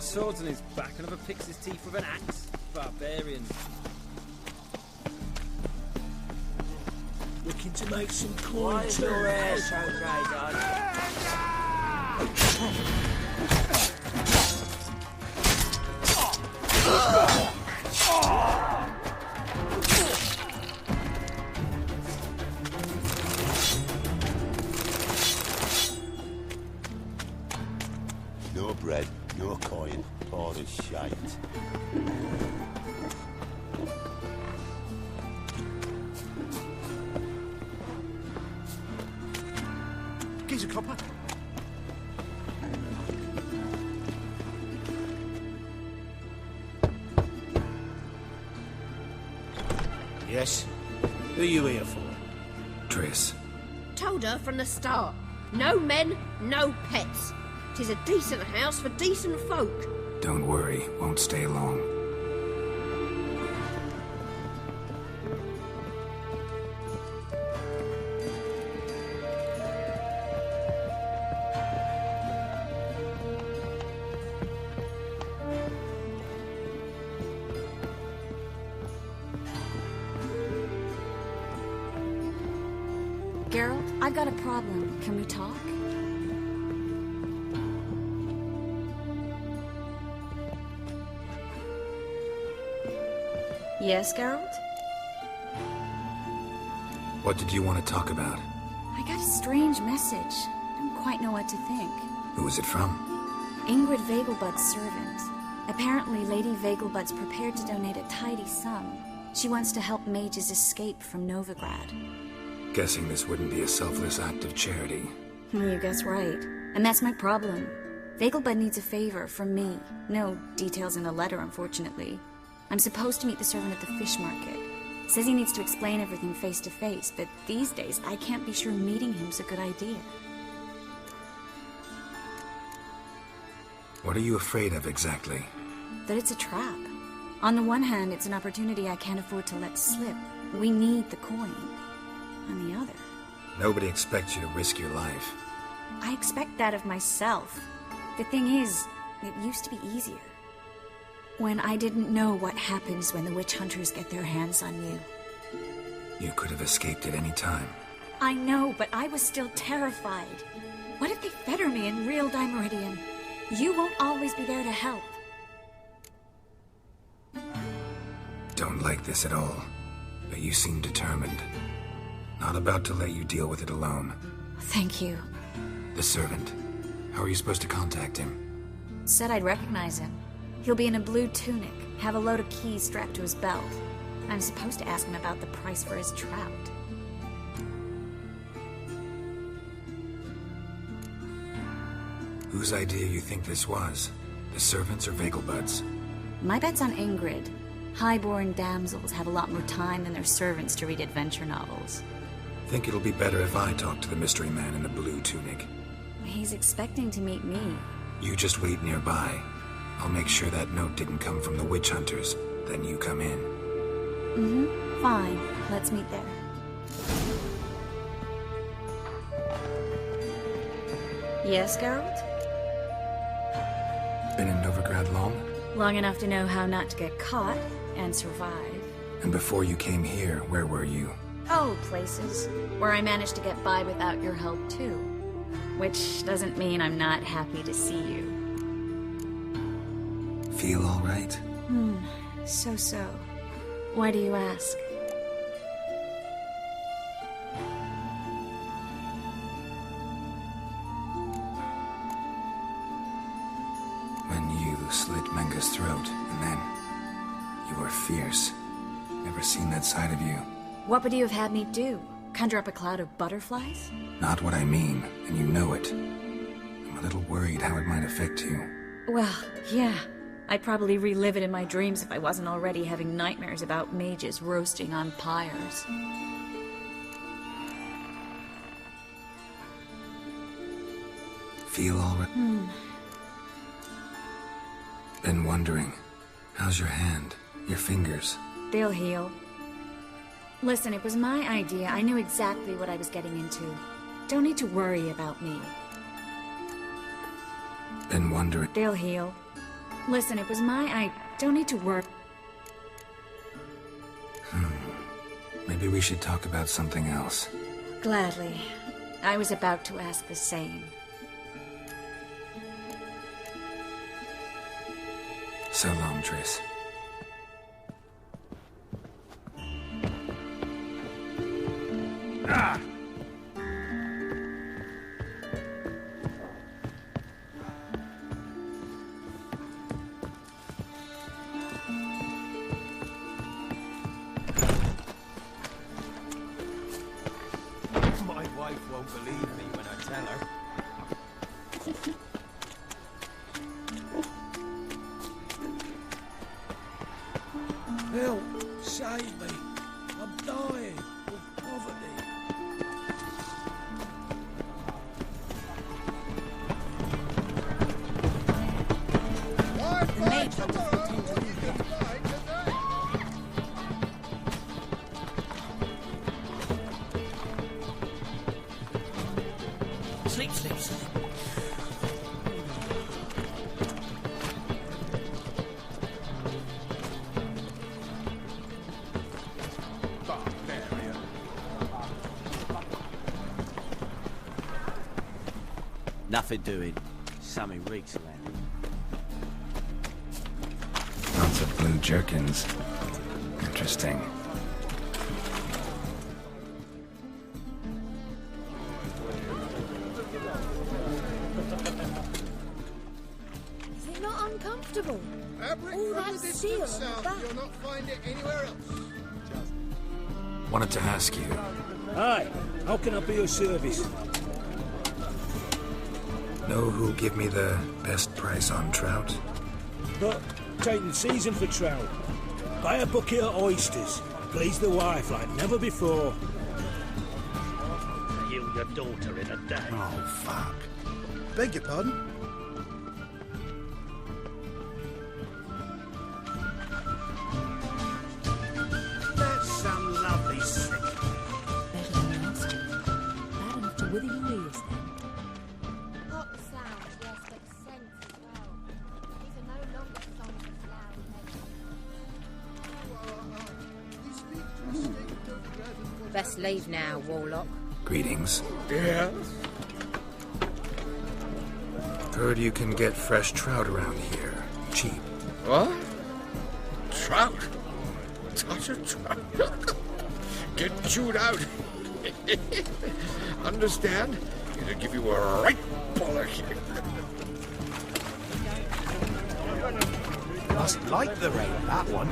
got swords on his back and never picks his teeth with an axe. Barbarian. Looking to make some coin too. Your hair so grey, No bread, no coin, all the shite. Geezer copper. Yes? Who are you here for? Triss. Told her from the start. No men, no pets. 'Tis a decent house for decent folk. Don't worry, won't stay long. Geralt, I've got a problem. Can we talk? Yes, Geralt? What did you want to talk about? I got a strange message. I don't quite know what to think. Who was it from? Ingrid Vegelbud's servant. Apparently, Lady Vegelbud's prepared to donate a tidy sum. She wants to help mages escape from Novigrad. Guessing this wouldn't be a selfless act of charity. You guess right. And that's my problem. Vegelbud needs a favor from me. No details in the letter, unfortunately. I'm supposed to meet the servant at the fish market. Says he needs to explain everything face to face, but these days I can't be sure meeting him's a good idea. What are you afraid of exactly? That it's a trap. On the one hand, it's an opportunity I can't afford to let slip. We need the coin. On the other... Nobody expects you to risk your life. I expect that of myself. The thing is, it used to be easier. When I didn't know what happens when the witch hunters get their hands on you. You could have escaped at any time. I know, but I was still terrified. What if they fetter me in real Dimeridian? You won't always be there to help. Don't like this at all, but you seem determined. Not about to let you deal with it alone. Thank you. The servant. How are you supposed to contact him? Said I'd recognize him. He'll be in a blue tunic, have a load of keys strapped to his belt. I'm supposed to ask him about the price for his trout. Whose idea you think this was? The servants or Vegelbud's? My bet's on Ingrid. Highborn damsels have a lot more time than their servants to read adventure novels. Think it'll be better if I talk to the mystery man in the blue tunic. He's expecting to meet me. You just wait nearby. I'll make sure that note didn't come from the witch hunters. Then you come in. Mm-hmm. Fine. Let's meet there. Yes, Geralt? Been in Novigrad long? Long enough to know how not to get caught and survive. And before you came here, where were you? Oh, places where I managed to get by without your help, too. Which doesn't mean I'm not happy to see you. Feel all right? So. Why do you ask? When you slit Menga's throat, and then you were fierce. Never seen that side of you. What would you have had me do? Conjure up a cloud of butterflies? Not what I mean, and you know it. I'm a little worried how it might affect you. Well, yeah. I'd probably relive it in my dreams if I wasn't already having nightmares about mages roasting on pyres. Feel all right? Been wondering. How's your hand? Your fingers? They'll heal. Listen, it was my idea. I knew exactly what I was getting into. Don't need to worry about me. Been wondering. They'll heal. Listen, it was I don't need to work. Maybe we should talk about something else. Gladly. I was about to ask the same. So long, Triss. My wife won't believe me when I tell her. Help! Save me! I'm dying of poverty. The maid comes to attend to you. Sleep, sleep, sleep. Barbarian. Nothing doing. Sammy reeks around. Lots of blue jerkins. Interesting. Is it not uncomfortable? All that steel on the back. You'll not find it anywhere else. Wanted to ask you. Hi, how can I be of service? Know who'll give me the best price on trout? But taking season for trout. Buy a bucket of oysters. Please the wife like never before. You, your daughter in a day. Oh, fuck. Beg your pardon? That's some lovely sick. Better than last time. Bad enough to wither your ears then. Hot sound, yes, but scent as well. These are no longer songs of loud melody. Best leave now, Warlock. Greetings. Yeah? Heard you can get fresh trout around here. Cheap. What? Trout? Touch a trout? Get chewed out. Understand? It'll give you a right polish. Must like the rain, that one.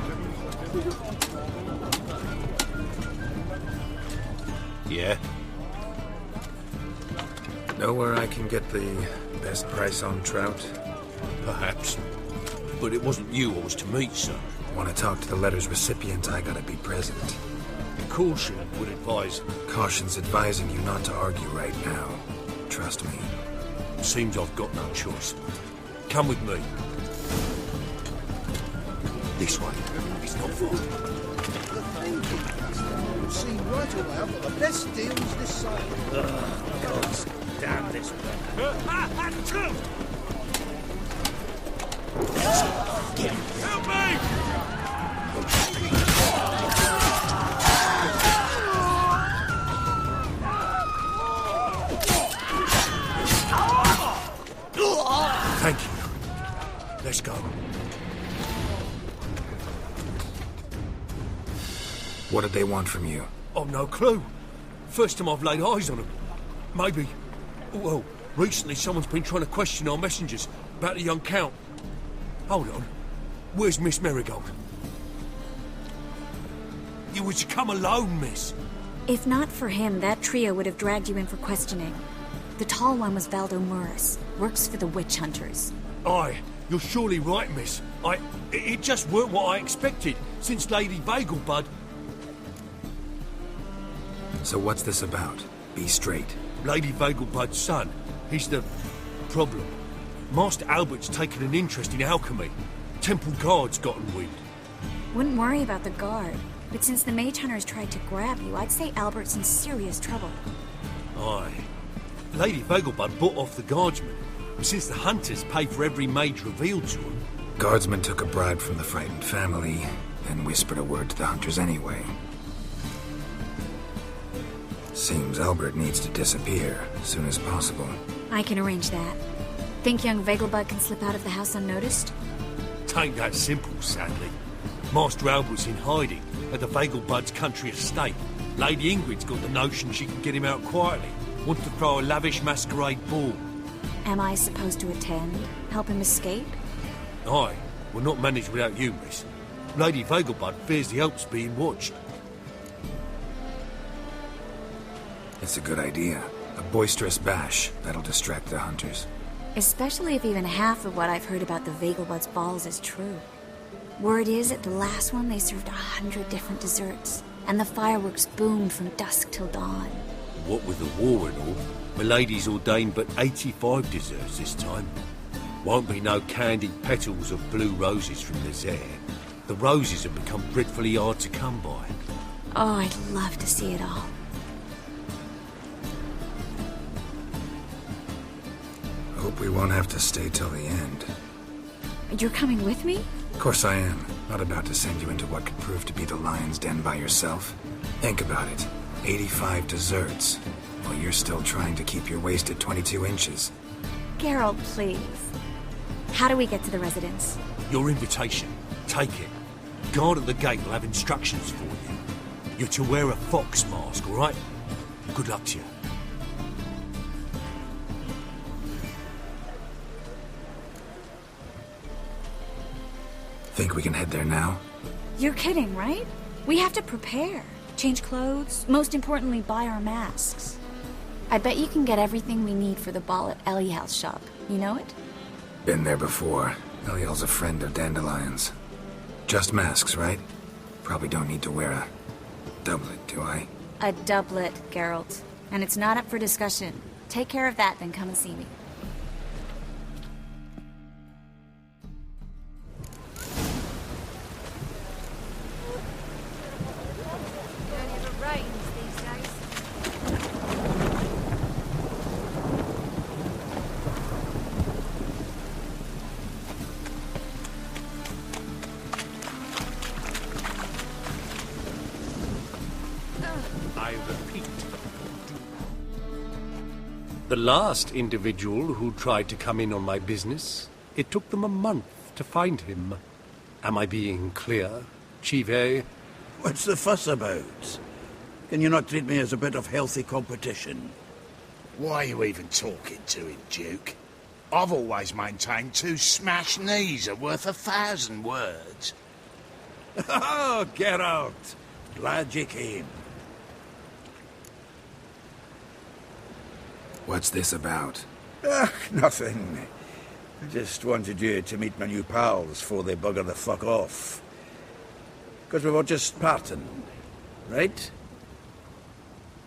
Yeah? Know where I can get the best price on trout? Perhaps. But it wasn't you I was to meet, sir. Want to talk to the letter's recipient, I gotta be present. Caution would advise. Caution's advising you not to argue right now. Trust me. Seems I've got no choice. Come with me. This way. It's not far. You'll see right away I've got the best deals this side. God, damn this weather. Help me! Thank you. Let's go. What did they want from you? I've no clue. First time I've laid eyes on them. Maybe. Well, recently someone's been trying to question our messengers about the young Count. Hold on. Where's Miss Marigold? You were to come alone, miss. If not for him, that trio would have dragged you in for questioning. The tall one was Valdo Murris. Works for the witch hunters. Aye, you're surely right, miss. It just weren't what I expected, since Lady Bagelbud... So what's this about? Be straight. Lady Bagelbud's son. He's the problem. Master Albert's taken an interest in alchemy. Temple Guard's gotten wind. Wouldn't worry about the guard. But since the mage hunters tried to grab you, I'd say Albert's in serious trouble. Aye. Lady Bagelbud bought off the guardsmen. And since the hunters pay for every mage revealed to them, Guardsman took a bribe from the frightened family, then whispered a word to the hunters anyway. Seems Albert needs to disappear as soon as possible. I can arrange that. Think young Vegelbud can slip out of the house unnoticed? Tain't that simple, sadly. Master Albert's in hiding at the Vegelbud's country estate. Lady Ingrid's got the notion she can get him out quietly. Wants to throw a lavish masquerade ball. Am I supposed to attend? Help him escape? Aye, will not manage without you, miss. Lady Vegelbud fears the Alps being watched. It's a good idea. A boisterous bash that'll distract the hunters. Especially if even half of what I've heard about the Vegelbud's balls is true. Word is, at the last one they served 100 different desserts, and the fireworks boomed from dusk till dawn. What with the war and all, Milady's ordained but 85 desserts this time. Won't be no candied petals of blue roses from the Zaire. The roses have become dreadfully hard to come by. Oh, I'd love to see it all. Hope we won't have to stay till the end. You're coming with me? Of course I am. Not about to send you into what could prove to be the lion's den by yourself. Think about it. 85 desserts, while you're still trying to keep your waist at 22 inches. Geralt, please. How do we get to the residence? Your invitation. Take it. Guard at the gate will have instructions for you. You're to wear a fox mask, all right? Good luck to you. Think we can head there now? You're kidding, right? We have to prepare. Change clothes. Most importantly, buy our masks. I bet you can get everything we need for the ball at Eliel's shop. You know it? Been there before. Eliel's a friend of Dandelion's. Just masks, right? Probably don't need to wear a doublet, do I? A doublet, Geralt. And it's not up for discussion. Take care of that, then come and see me. I repeat. The last individual who tried to come in on my business, it took them a month to find him. Am I being clear, Chive? What's the fuss about? Can you not treat me as a bit of healthy competition? Why are you even talking to him, Duke? I've always maintained 2 smashed knees are worth 1,000 words. Oh, Geralt. Glad you came. What's this about? Nothing. I just wanted you to meet my new pals before they bugger the fuck off. Because we were just parting, right?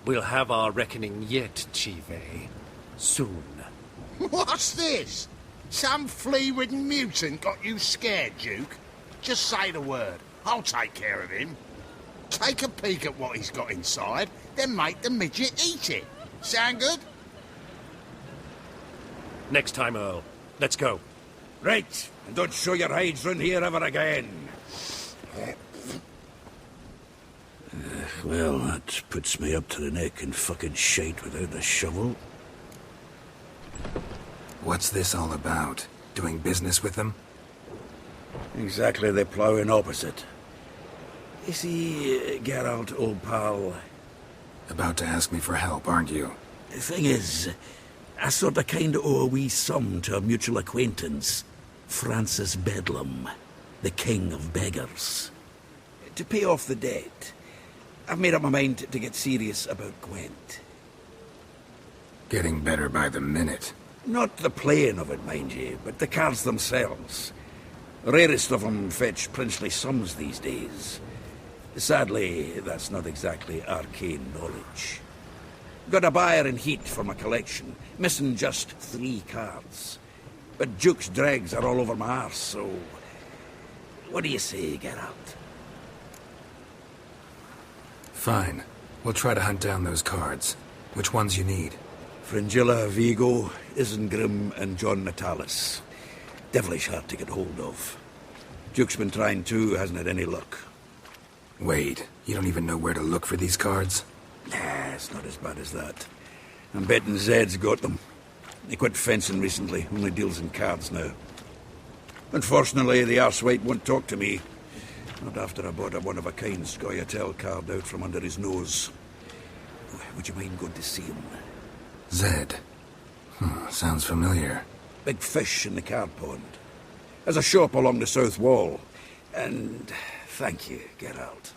We'll have our reckoning yet, Chive. Soon. What's this? Some flea-ridden mutant got you scared, Duke? Just say the word. I'll take care of him. Take a peek at what he's got inside, then make the midget eat it. Sound good? Next time, Earl. Let's go. Right, and don't show your hides round here ever again. Well, that puts me up to the neck in fucking shite without the shovel. What's this all about? Doing business with them? Exactly the ploughing opposite. You see, Geralt, old pal... About to ask me for help, aren't you? The thing is, I sort of kind of owe a wee sum to a mutual acquaintance, Francis Bedlam, the king of beggars. To pay off the debt, I've made up my mind to get serious about Gwent. Getting better by the minute. Not the playing of it, mind you, but the cards themselves. The rarest of them fetch princely sums these days. Sadly, that's not exactly arcane knowledge. Got a buyer in heat for my collection, missing just 3 cards. But Duke's dregs are all over my arse, so... What do you say, Geralt? Fine. We'll try to hunt down those cards. Which ones you need? Fringilla, Vigo, Isengrim, and John Natalis. Devilish hard to get hold of. Duke's been trying too, hasn't had any luck. Wait, you don't even know where to look for these cards? Nah, it's not as bad as that. I'm betting Zed's got them. He quit fencing recently, only deals in cards now. Unfortunately, the arsewite won't talk to me. Not after I bought a one-of-a-kind Scoia'tael card out from under his nose. Would you mind going to see him? Zed. Sounds familiar. Big fish in the card pond. Has a shop along the south wall. And thank you, Geralt.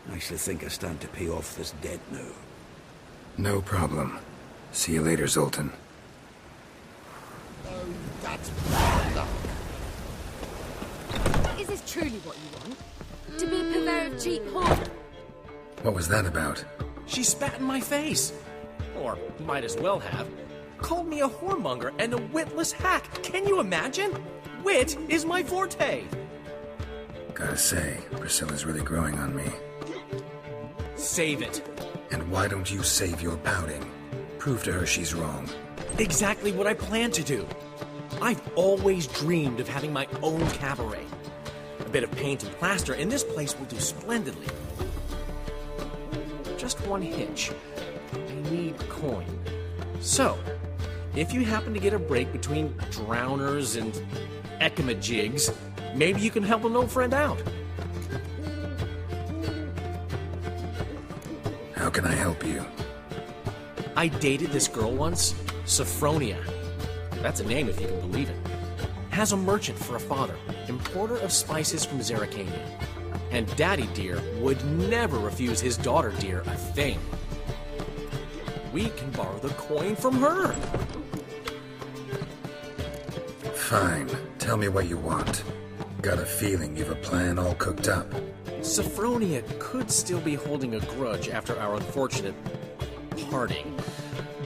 I actually think I stand to pay off this debt now. No problem. See you later, Zoltan. That's bad luck. Is this truly what you want? To be a purveyor of cheap horn? What was that about? She spat in my face. Or might as well have. Called me a whoremonger and a witless hack. Can you imagine? Wit is my forte. Gotta say, Priscilla's really growing on me. Save it. And why don't you save your pouting? Prove to her she's wrong. Exactly what I plan to do. I've always dreamed of having my own cabaret. A bit of paint and plaster, and this place will do splendidly. Just one hitch. I need coin. So, if you happen to get a break between drowners and ekamajigs, maybe you can help an old friend out. How can I help you? I dated this girl once, Sophronia. That's a name if you can believe it. Has a merchant for a father, importer of spices from Zerrikania. And Daddy Dear would never refuse his daughter Dear a thing. We can borrow the coin from her. Fine. Tell me what you want. Got a feeling you've a plan all cooked up. Sophronia could still be holding a grudge after our unfortunate parting.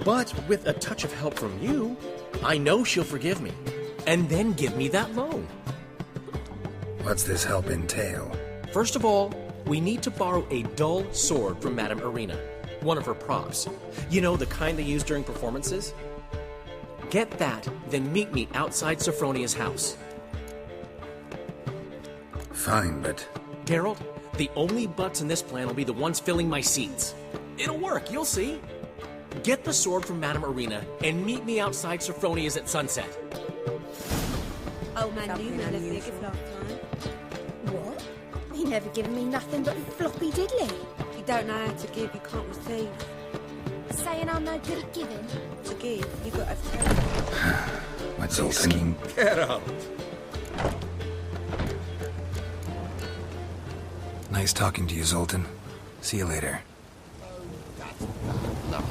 But with a touch of help from you, I know she'll forgive me. And then give me that loan. What's this help entail? First of all, we need to borrow a dull sword from Madame Irina, one of her props. You know, the kind they use during performances? Get that, then meet me outside Sophronia's house. Fine, but... Geralt, the only butts in this plan will be the ones filling my seats. It'll work, you'll see. Get the sword from Madame Irina and meet me outside Sophronia's at sunset. Old man Newman left me a gift last time. What? He never given me nothing but floppy diddly. You don't know how to give, you can't receive. Saying I'm no good at giving? To give, you got to take. What's Zoltan? Get out! Nice talking to you, Zoltan. See you later. That's bad luck.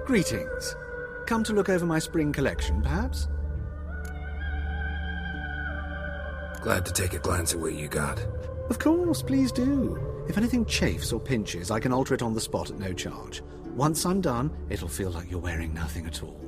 Greetings. Come to look over my spring collection, perhaps? Glad to take a glance at what you got. Of course, please do. If anything chafes or pinches, I can alter it on the spot at no charge. Once I'm done, it'll feel like you're wearing nothing at all.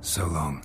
So long.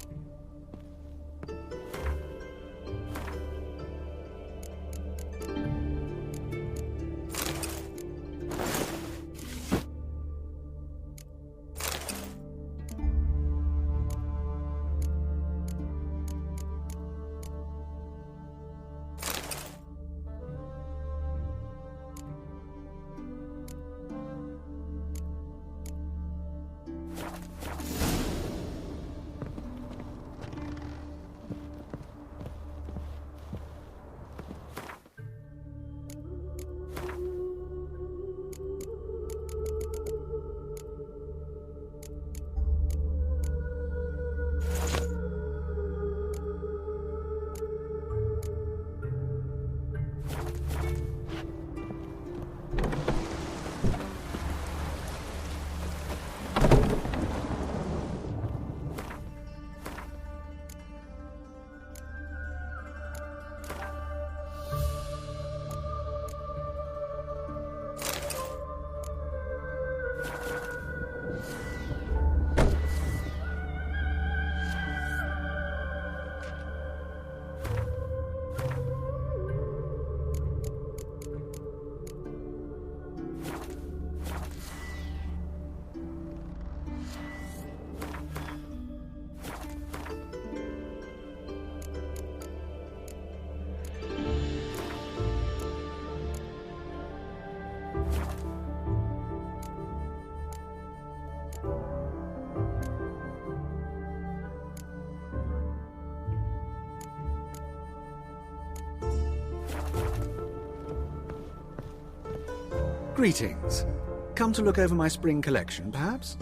Greetings. Come to look over my spring collection, perhaps?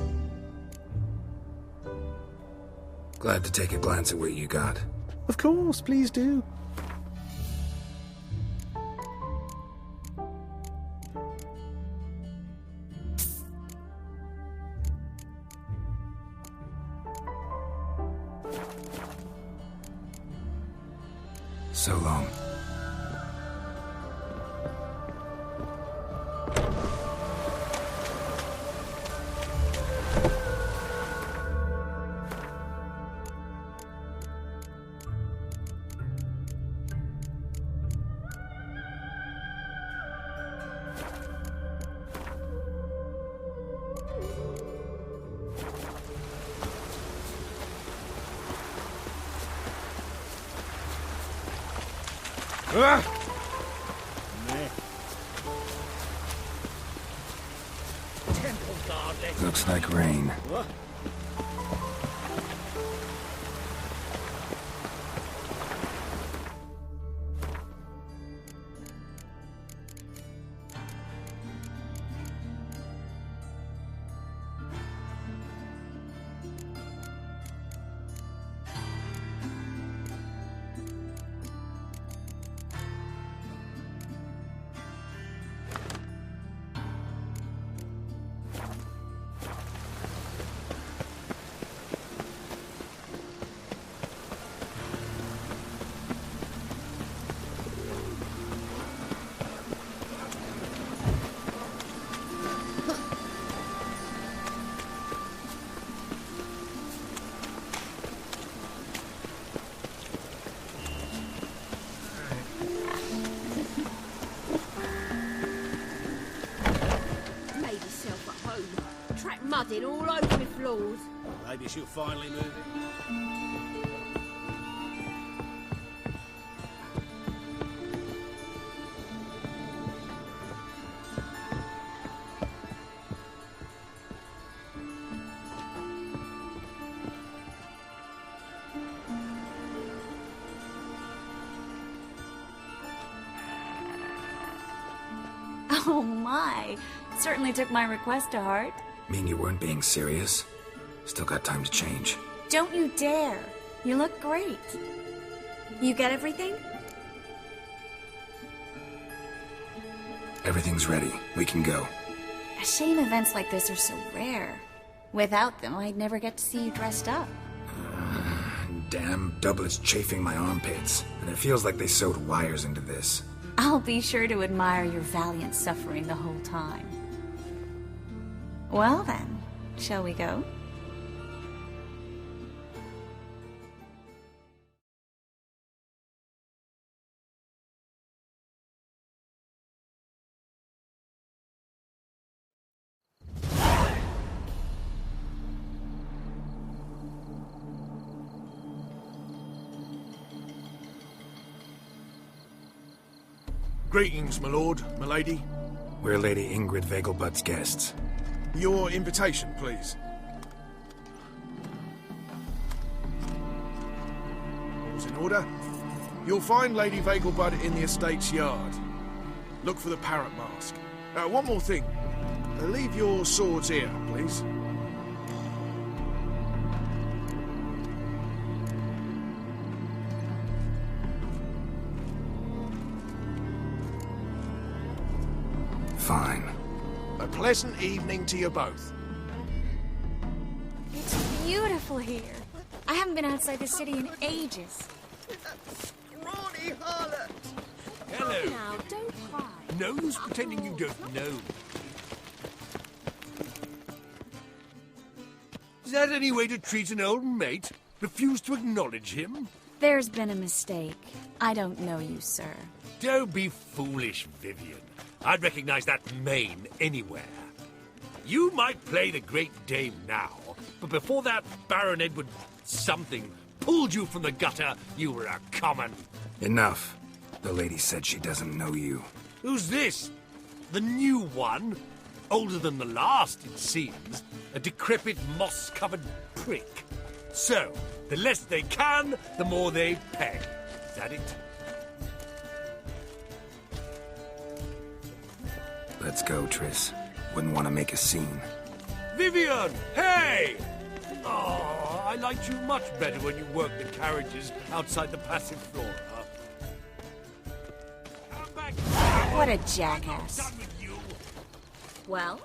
Glad to take a glance at what you got. Of course, please do. So long. Looks like rain. What? Mudding all over my floors. Maybe she'll finally move it. Oh my! Certainly took my request to heart. Mean you weren't being serious? Still got time to change. Don't you dare! You look great. You get everything? Everything's ready. We can go. A shame events like this are so rare. Without them, I'd never get to see you dressed up. Damn doublets chafing my armpits, and it feels like they sewed wires into this. I'll be sure to admire your valiant suffering the whole time. Well then, shall we go? Greetings, my lord, my lady. We're Lady Ingrid Vegelbud's guests. Your invitation, please. All's in order. You'll find Lady Vegelbud in the estate's yard. Look for the parrot mask. One more thing. Leave your swords here, please. Fine. A pleasant evening to you both. It's beautiful here. I haven't been outside the city in ages. Scrawny harlot! Hello. Now, don't cry. No use pretending you don't know. Is that any way to treat an old mate? Refuse to acknowledge him? There's been a mistake. I don't know you, sir. Don't be foolish, Vivian. I'd recognize that mane anywhere. You might play the Great Dame now, but before that Baron Edward something pulled you from the gutter, you were a common... Enough. The lady said she doesn't know you. Who's this? The new one? Older than the last, it seems. A decrepit, moss-covered prick. So, the less they can, the more they pay. Is that it? Let's go, Triss. Wouldn't want to make a scene. Vivian! Hey! Oh, I liked you much better when you worked the carriages outside the passive flora. Come back. What a jackass. I'm done with you. Well?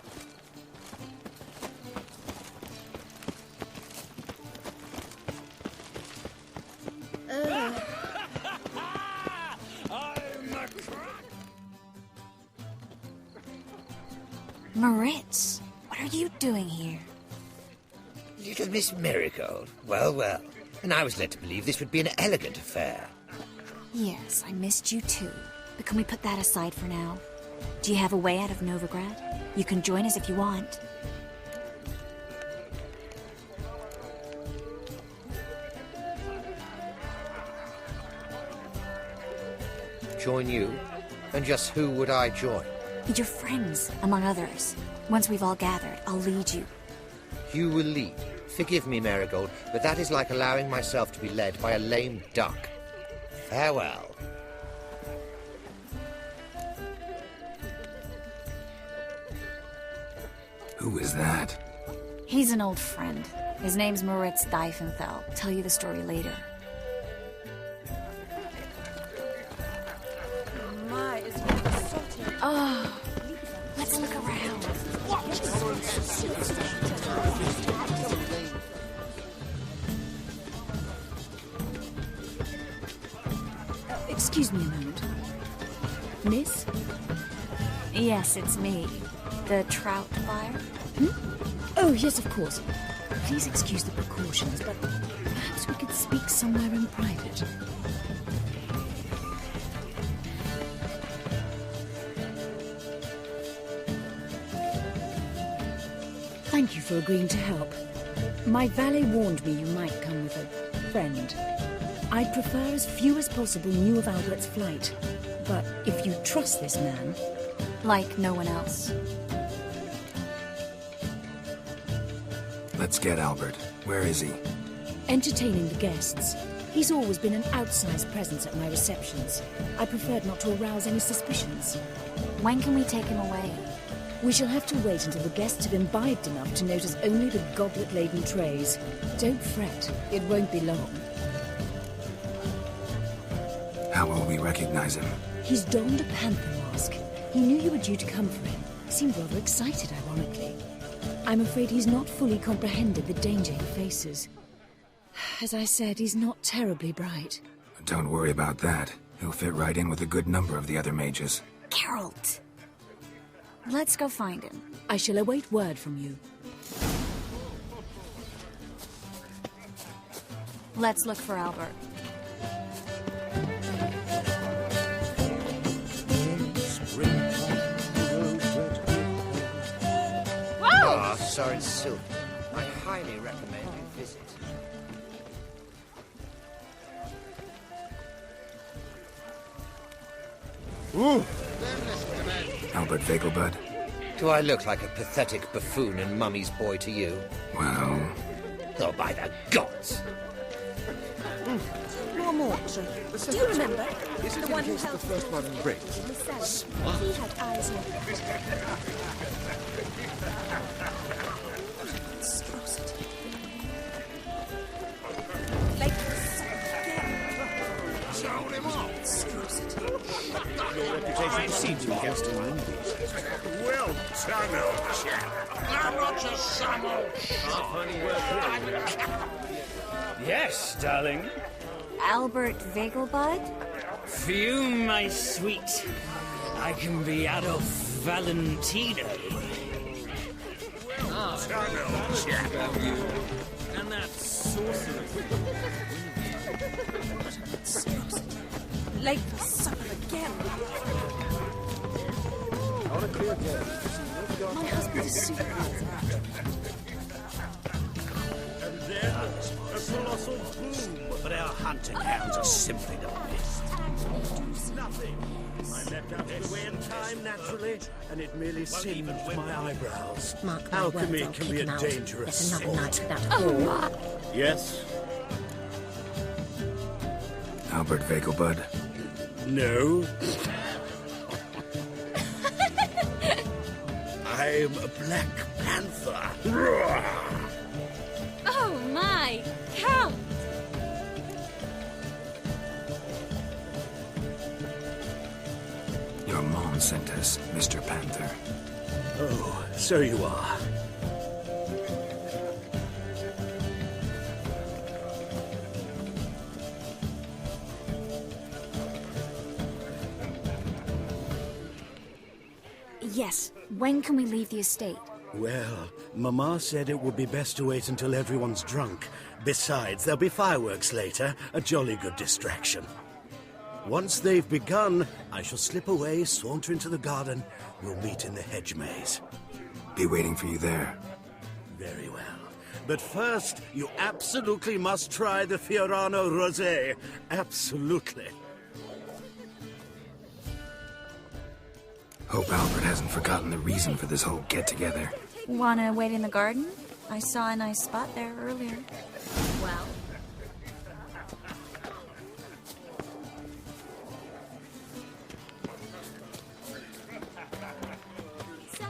Moritz, what are you doing here? Little Miss Marigold. Well, well. And I was led to believe this would be an elegant affair. Yes, I missed you too. But can we put that aside for now? Do you have a way out of Novigrad? You can join us if you want. Join you? And just who would I join? Your friends, among others. Once we've all gathered, I'll lead you. You will lead. Forgive me, Marigold, but that is like allowing myself to be led by a lame duck. Farewell. Who is that? He's an old friend. His name's Moritz Diefenthal. Tell you the story later. My, it's really salty. Oh, let's look around. Excuse me a moment. Miss? Yes, it's me. The trout buyer? Oh, yes, of course. Please excuse the precautions, but perhaps we could speak somewhere in private. Thank you for agreeing to help. My valet warned me you might come with a friend. I'd prefer as few as possible knew of Albert's flight. But if you trust this man... Like no one else. Let's get Albert. Where is he? Entertaining the guests. He's always been an outsized presence at my receptions. I preferred not to arouse any suspicions. When can we take him away? We shall have to wait until the guests have imbibed enough to notice only the goblet-laden trays. Don't fret. It won't be long. How will we recognize him? He's donned a panther mask. He knew you were due to come for him. Seemed rather excited, ironically. I'm afraid he's not fully comprehended the danger he faces. As I said, he's not terribly bright. Don't worry about that. He'll fit right in with a good number of the other mages. Geralt! Let's go find him. I shall await word from you. Let's look for Albert. Ah, Soren Silk. I highly recommend you visit. Albert Vegelbud? Do I look like a pathetic buffoon and Mummy's boy to you? Well... Oh, by the gods! More Morton. Do you remember? The one who held the first one breaks. He had eyes like monstrosity. Like Sound him off! Your reputation precedes you against all enemies. Well done, old chap. Now not just some old shot. Yes, darling. Albert Vegelbud? Fume, my sweet. I can be Adolf Valentino. Done, old chap. And that sorcerer. late for supper again. My husband is super. And then a colossal boom. But our hunting hounds are simply the best. Nothing. I left out of the way in time naturally, and it merely singed my eyebrows. Mark my Alchemy words, can I'll be keep a him out. dangerous There's another sport. night without a war. Yes? Albert Vegelbud? No. I'm a Black Panther. Oh my, Count! Your mom sent us, Mr. Panther. Oh, so you are. Yes, when can we leave the estate? Well, Mama said it would be best to wait until everyone's drunk. Besides, there'll be fireworks later, a jolly good distraction. Once they've begun, I shall slip away, saunter into the garden. We'll meet in the hedge maze. Be waiting for you there. Very well. But first, you absolutely must try the Fiorano Rosé. Absolutely. Hope Albert hasn't forgotten the reason for this whole get-together. Wanna wait in the garden? I saw a nice spot there earlier. Well,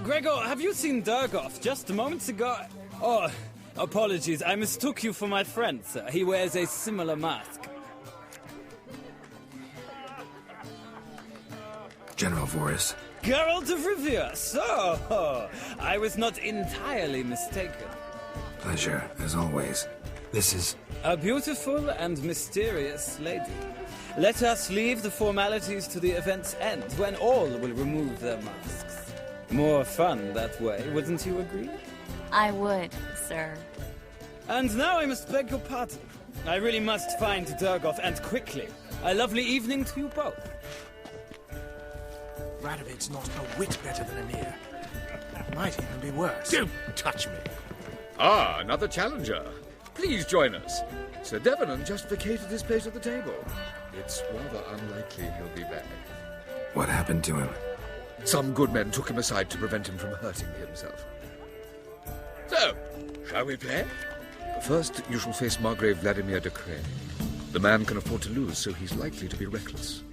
Gregor, have you seen Durgoff just moments ago? Oh, apologies, I mistook you for my friend, sir. He wears a similar mask. General Voris. Geralt of Rivia, so I was not entirely mistaken. Pleasure, as always. This is... A beautiful and mysterious lady. Let us leave the formalities to the event's end, when all will remove their masks. More fun that way, wouldn't you agree? I would, sir. And now I must beg your pardon. I really must find Durgoff, and quickly. A lovely evening to you both. Radovid's not a whit better than Emir. Might even be worse. Don't touch me. Ah, another challenger. Please join us. Sir Devenant just vacated his place at the table. It's rather unlikely he'll be back. What happened to him? Some good men took him aside to prevent him from hurting himself. So, shall we play? First, you shall face Margrave Vladimir de Cray. The man can afford to lose, so he's likely to be reckless.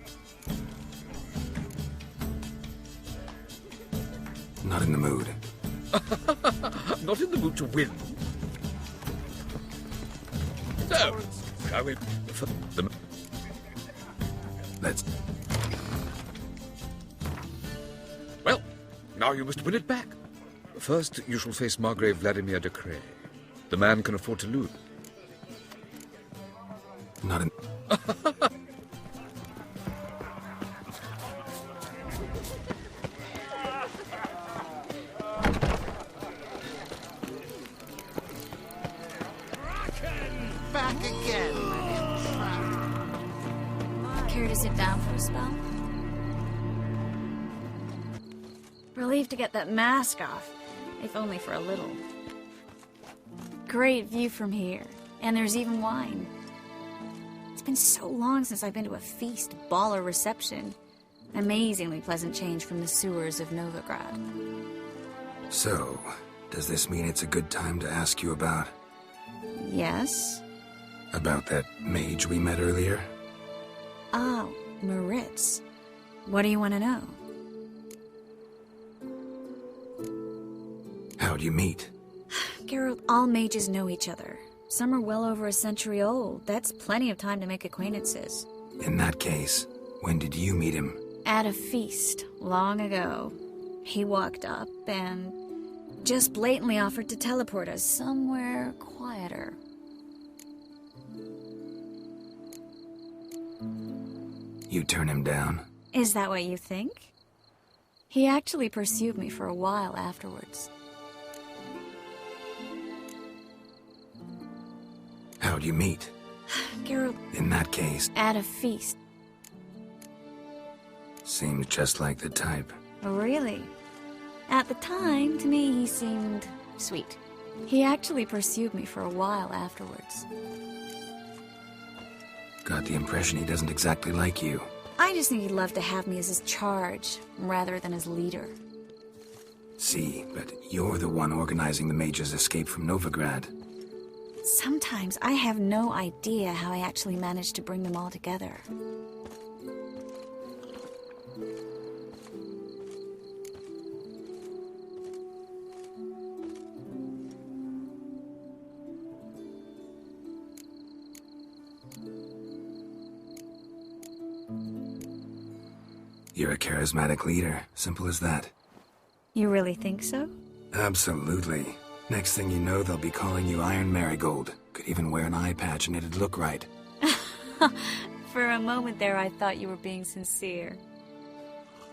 Not in the mood. Not in the mood to win. So, shall we... Let's... Well, now you must win it back. First, you shall face Margrave Vladimir de Cray. The man can afford to lose. Not in... Back again. Care to sit down for a spell? Relieved to get that mask off, if only for a little. Great view from here, and there's even wine. It's been so long since I've been to a feast, ball, or reception. Amazingly pleasant change from the sewers of Novigrad. So, does this mean it's a good time to ask you about... Yes? About that mage we met earlier? Oh, Moritz. What do you want to know? How'd you meet? Geralt, all mages know each other. Some are well over a century old. That's plenty of time to make acquaintances. In that case, when did you meet him? At a feast, long ago. He walked up and just blatantly offered to teleport us somewhere quieter. You turn him down? Is that what you think? He actually pursued me for a while afterwards. How'd you meet? Geralt... In that case... At a feast. Seems just like the type. Really? At the time, to me, he seemed sweet. He actually pursued me for a while afterwards. Got the impression he doesn't exactly like you. I just think he'd love to have me as his charge, rather than as leader. See, but you're the one organizing the mage's escape from Novigrad. Sometimes I have no idea how I actually managed to bring them all together. You're a charismatic leader. Simple as that. You really think so? Absolutely. Next thing you know, they'll be calling you Iron Marigold. Could even wear an eye patch and it'd look right. For a moment there, I thought you were being sincere.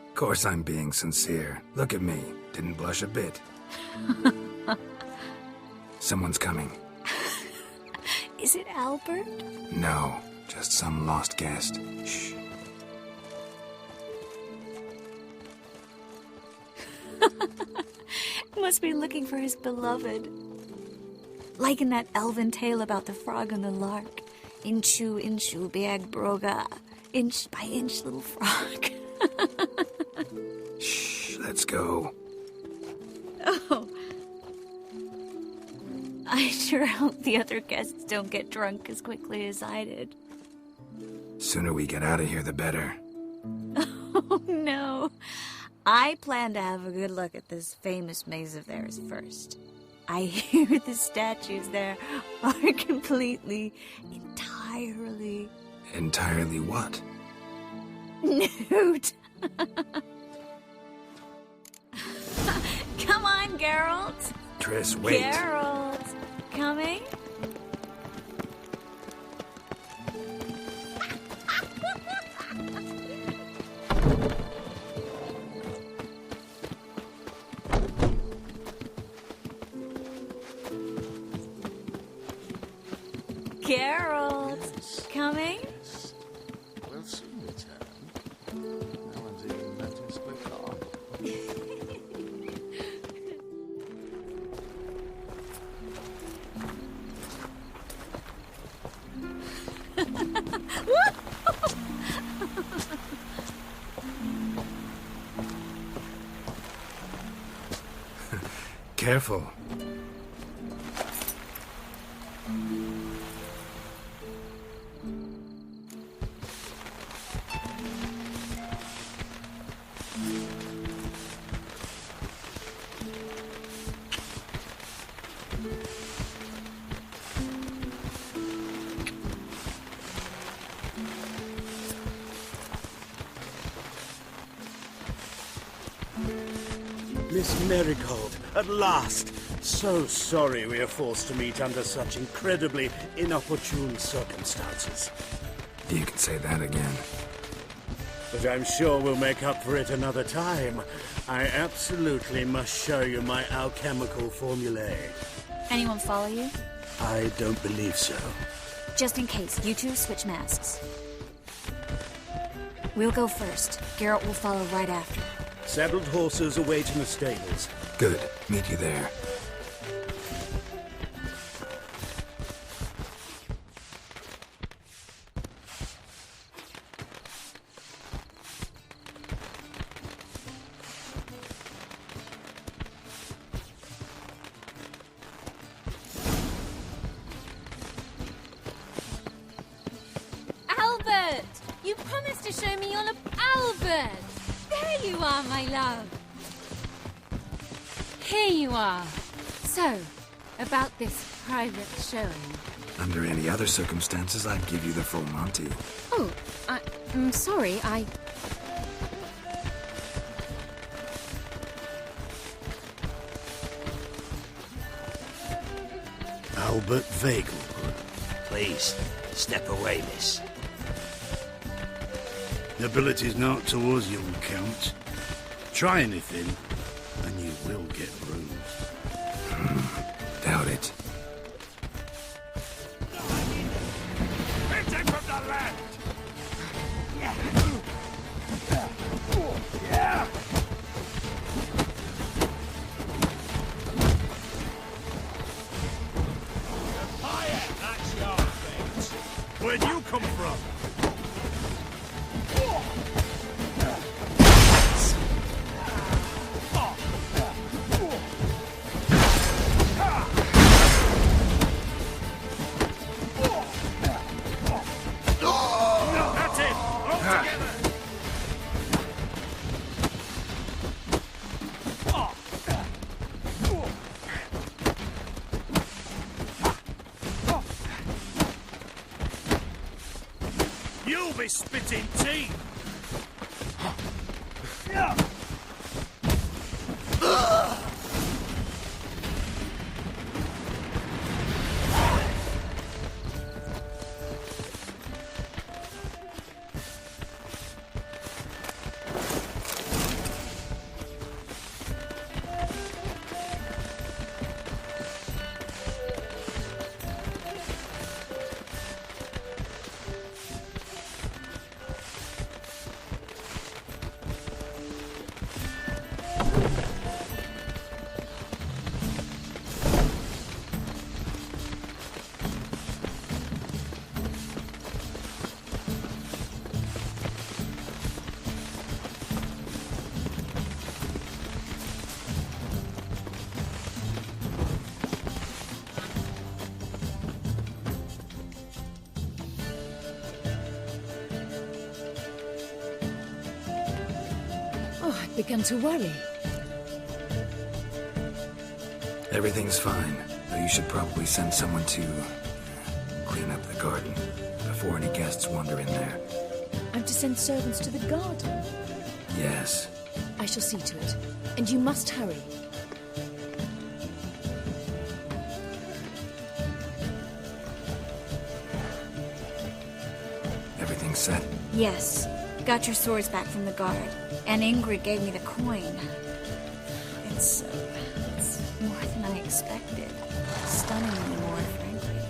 Of course I'm being sincere. Look at me. Didn't blush a bit. Someone's coming. Is it Albert? No, just some lost guest. Shh. Must be looking for his beloved. Like in that elven tale about the frog and the lark. Inchu, inchu, bag broga. Inch by inch, little frog. Shh, let's go. Oh. I sure hope the other guests don't get drunk as quickly as I did. Sooner we get out of here, the better. Oh, no. I plan to have a good look at this famous maze of theirs first. I hear the statues there are completely, entirely... Entirely what? Nude. Come on, Geralt. Triss, wait. Geralt. Coming? Geralt, coming? We'll soon return. No one's even noticed we're gone. Careful. Miss Marigold, at last! So sorry we are forced to meet under such incredibly inopportune circumstances. You can say that again. But I'm sure we'll make up for it another time. I absolutely must show you my alchemical formulae. Anyone follow you? I don't believe so. Just in case, you two switch masks. We'll go first. Geralt will follow right after. Saddled horses await in the stables. Good. Meet you there. promised to show me all of Albert. There you are, my love. Here you are. So, about this private showing. Under any other circumstances, I'd give you the full Monty. Oh, I'm sorry, Albert Vegelbud. Please, step away, miss. Ability's not towards young Count. Try anything, and you will get bruised. Doubt it. Hit him from the left! That's your things. Where'd you come from? That's it! All together! You'll be spitting tea! Oh, I've begun to worry. Everything's fine, though you should probably send someone to clean up the garden before any guests wander in there. I'm to send servants to the garden. Yes. I shall see to it. And you must hurry. Everything's set? Yes. Got your swords back from the guard. And Ingrid gave me the coin. It's more than I expected. Stunningly more, frankly.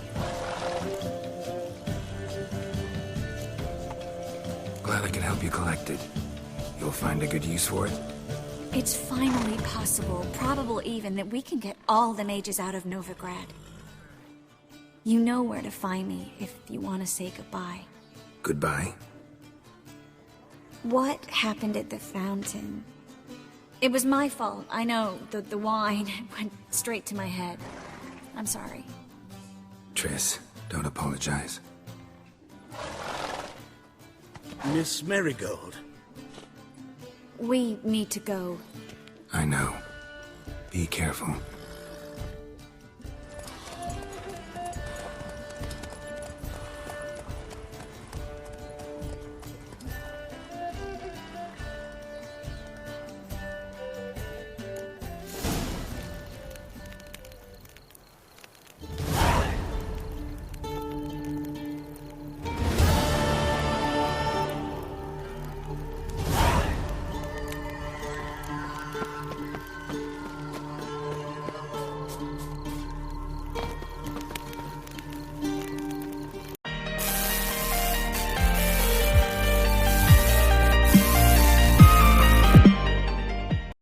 Glad I could help you collect it. You'll find a good use for it? It's finally possible, probable even, that we can get all the mages out of Novigrad. You know where to find me if you want to say goodbye. Goodbye? What happened at the fountain? It was my fault, I know. The wine went straight to my head. I'm sorry. Triss, don't apologize. Miss Marigold. We need to go. I know. Be careful.